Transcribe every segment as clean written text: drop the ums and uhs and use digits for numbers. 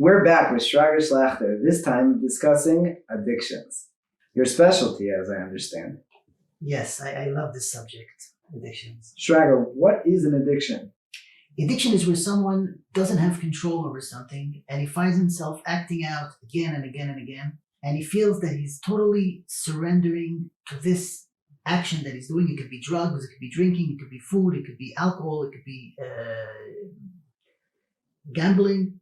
We're back with Shrager Schlachter, this time discussing addictions. Your specialty, as I understand. Yes, I love this subject, addictions. Shrager, what is an addiction? Addiction is where someone doesn't have control over something and he finds himself acting out again and again and again, and he feels that he's totally surrendering to this action that he's doing. It could be drugs, it could be drinking, it could be food, it could be alcohol, it could be gambling,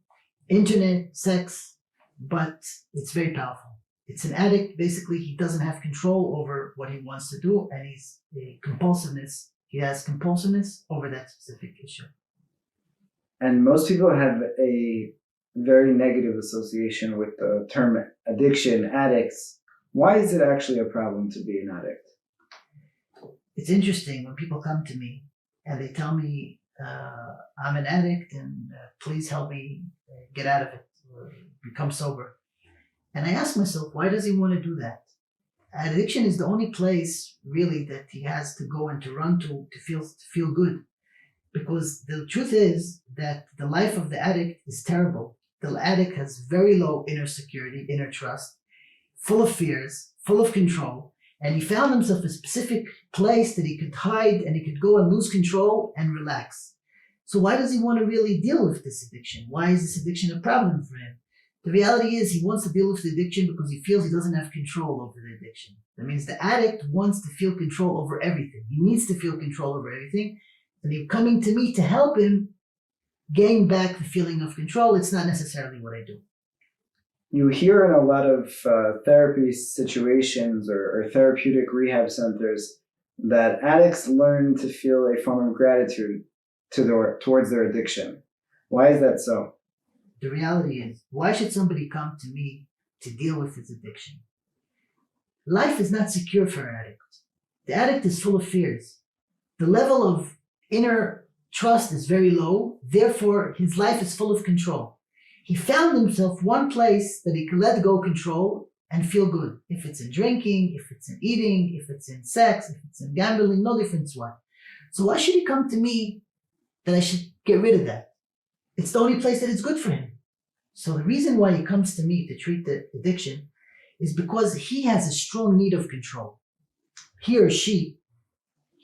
internet, sex, but it's very powerful. It's an addict. Basically, he doesn't have control over what he wants to do, and he has compulsiveness over that specific issue. And most people have a very negative association with the term addiction, addicts. Why is it actually a problem to be an addict? It's interesting when people come to me and they tell me, I'm an addict and please help me get out of it, or become sober. And I ask myself, why does he want to do that? Addiction is the only place really that he has to go and to run to feel good. Because the truth is that the life of the addict is terrible. The addict has very low inner security, inner trust, full of fears, full of control, and he found himself a specific place that he could hide and he could go and lose control and relax. So why does he want to really deal with this addiction? Why is this addiction a problem for him? The reality is he wants to deal with the addiction because he feels he doesn't have control over the addiction. That means the addict wants to feel control over everything. He needs to feel control over everything. And he's coming to me to help him gain back the feeling of control. It's not necessarily what I do. You hear in a lot of therapy situations or therapeutic rehab centers that addicts learn to feel a form of gratitude towards their addiction. Why is that so? The reality is, why should somebody come to me to deal with his addiction? Life is not secure for an addict. The addict is full of fears. The level of inner trust is very low. Therefore, his life is full of control. He found himself one place that he can let go control and feel good. If it's in drinking, if it's in eating, if it's in sex, if it's in gambling, no difference what. So why should he come to me that I should get rid of that? It's the only place that is good for him. So the reason why he comes to me to treat the addiction is because he has a strong need of control. He or she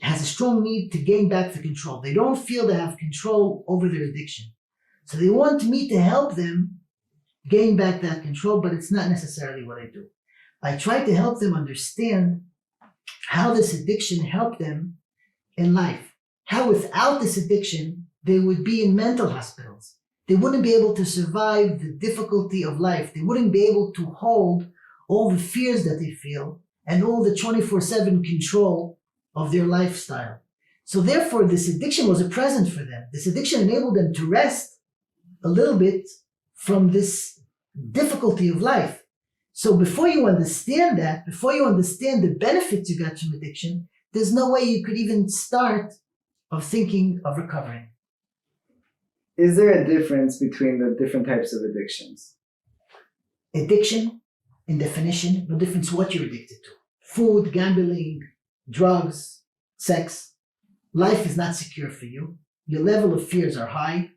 has a strong need to gain back the control. They don't feel they have control over their addiction. So they want me to help them gain back that control, but it's not necessarily what I do. I try to help them understand how this addiction helped them in life. How without this addiction, they would be in mental hospitals. They wouldn't be able to survive the difficulty of life. They wouldn't be able to hold all the fears that they feel and all the 24/7 control of their lifestyle. So therefore, this addiction was a present for them. This addiction enabled them to rest a little bit from this difficulty of life. So before you understand that, before you understand the benefits you got from addiction, there's no way you could even start of thinking of recovering. Is there a difference between the different types of addictions? Addiction, in definition, no difference what you're addicted to. Food, gambling, drugs, sex. Life is not secure for you. Your level of fears are high.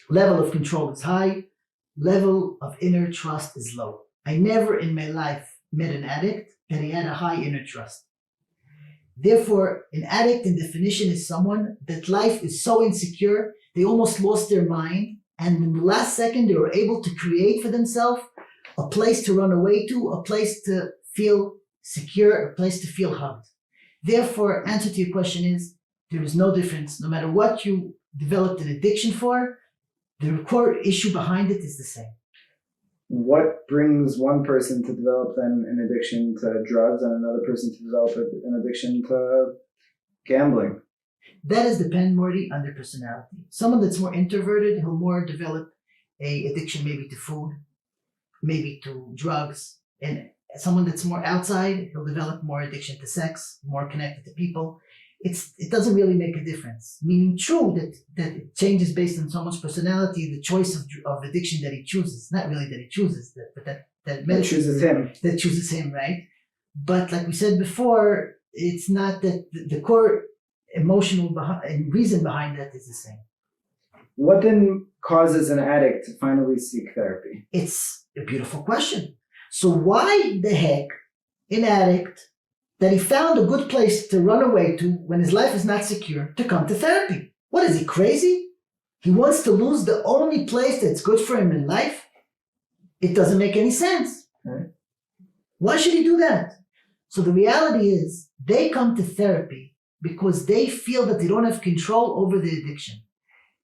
Level of control is high. Level of inner trust is low. I never in my life met an addict that he had a high inner trust. Therefore, an addict in definition is someone that life is so insecure, they almost lost their mind, and in the last second they were able to create for themselves a place to run away to, a place to feel secure, a place to feel hugged. Therefore, answer to your question is, there is no difference. No matter what you developed an addiction for, the core issue behind it is the same. What brings one person to develop then an addiction to drugs and another person to develop an addiction to gambling? That is depend, Morty, on their personality. Someone that's more introverted, he'll more develop a addiction maybe to food, maybe to drugs. And someone that's more outside, he'll develop more addiction to sex, more connected to people. It doesn't really make a difference. Meaning true that it changes based on someone's personality, the choice of addiction that he chooses. Not really that he chooses, but that chooses him. That chooses him, right? But like we said before, it's not that the core emotional reason behind that is the same. What then causes an addict to finally seek therapy? It's a beautiful question. So why the heck an addict that he found a good place to run away to when his life is not secure to come to therapy? What is he, crazy? He wants to lose the only place that's good for him in life? It doesn't make any sense. Right. Why should he do that? So the reality is they come to therapy because they feel that they don't have control over the addiction.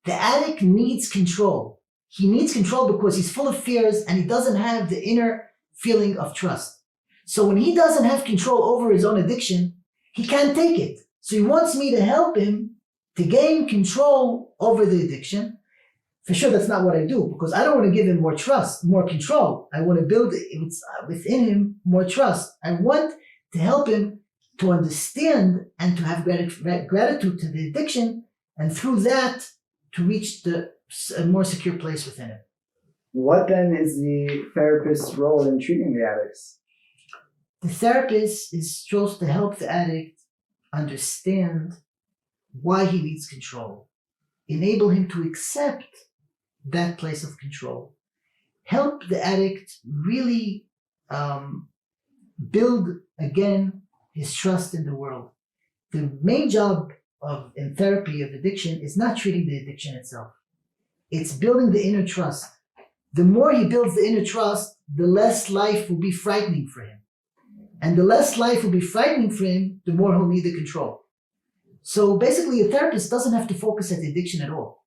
The addict needs control. He needs control because he's full of fears and he doesn't have the inner feeling of trust. So when he doesn't have control over his own addiction, he can't take it. So he wants me to help him to gain control over the addiction. For sure, that's not what I do because I don't want to give him more trust, more control. I want to build within him more trust. I want to help him to understand and to have gratitude to the addiction, and through that to reach a more secure place within him. What then is the therapist's role in treating the addicts? The therapist is supposed to help the addict understand why he needs control, enable him to accept that place of control, help the addict really build again his trust in the world. The main job in therapy of addiction is not treating the addiction itself. It's building the inner trust. The more he builds the inner trust, the less life will be frightening for him. And the less life will be frightening for him, the more he'll need the control. So basically, a therapist doesn't have to focus at the addiction at all.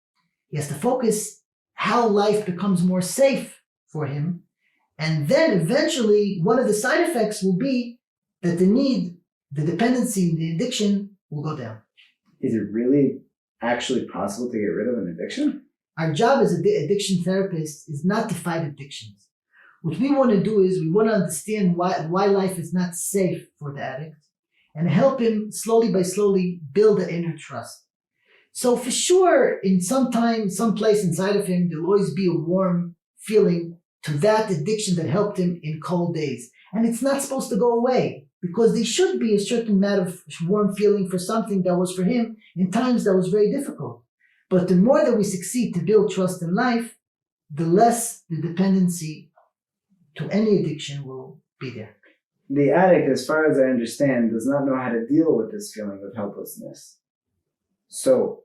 He has to focus how life becomes more safe for him. And then eventually, one of the side effects will be that the dependency, the addiction will go down. Is it really actually possible to get rid of an addiction? Our job as addiction therapists is not to fight addictions. What we want to do is we want to understand why life is not safe for the addict and help him slowly by slowly build that inner trust. So for sure, in some time, some place inside of him, there'll always be a warm feeling to that addiction that helped him in cold days. And it's not supposed to go away because there should be a certain amount of warm feeling for something that was for him in times that was very difficult. But the more that we succeed to build trust in life, the less the dependency to any addiction will be there. The addict, as far as I understand, does not know how to deal with this feeling of helplessness. So,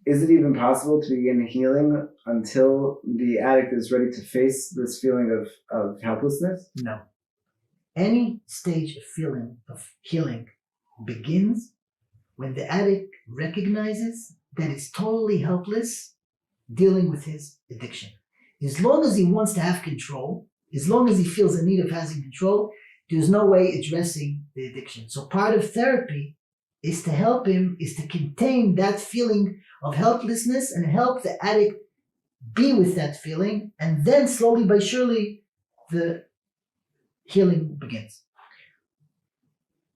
is it even possible to begin healing until the addict is ready to face this feeling of helplessness? No. Any stage of healing begins when the addict recognizes that he's totally helpless dealing with his addiction. As long as he wants to have control, as long as he feels the need of having control, there's no way addressing the addiction. So part of therapy is to help him, is to contain that feeling of helplessness and help the addict be with that feeling. And then slowly but surely, the healing begins.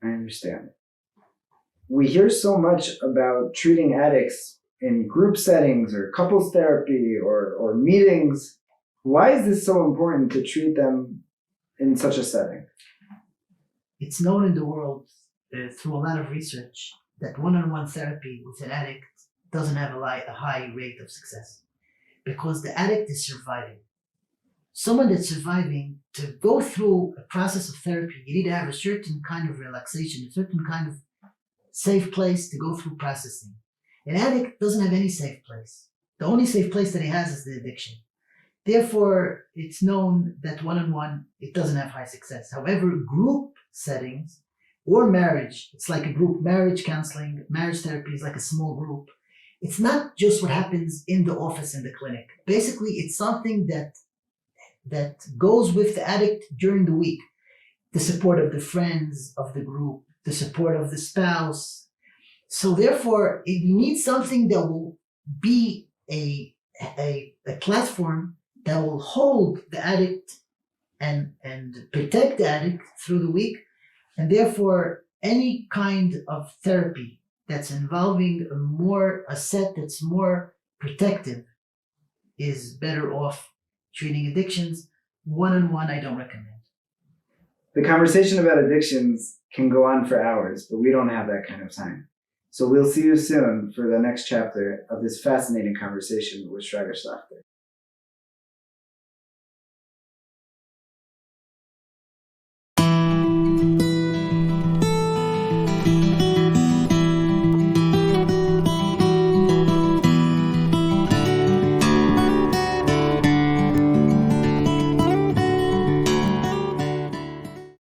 I understand. We hear so much about treating addicts in group settings or couples therapy or meetings. Why is this so important to treat them in such a setting? It's known in the world through a lot of research that one-on-one therapy with an addict doesn't have a high rate of success because the addict is surviving. Someone that's surviving, to go through a process of therapy, you need to have a certain kind of relaxation, a certain kind of safe place to go through processing. An addict doesn't have any safe place. The only safe place that he has is the addiction. Therefore, it's known that one-on-one, it doesn't have high success. However, group settings or marriage, it's like a group marriage counseling, marriage therapy is like a small group. It's not just what happens in the office, in the clinic. Basically, it's something that goes with the addict during the week. The support of the friends of the group, the support of the spouse. So therefore, you need something that will be a platform that will hold the addict and protect the addict through the week. And therefore, any kind of therapy that's involving a set that's more protective is better off treating addictions. One-on-one, I don't recommend. The conversation about addictions can go on for hours, but we don't have that kind of time. So we'll see you soon for the next chapter of this fascinating conversation with Shraga Schlachter.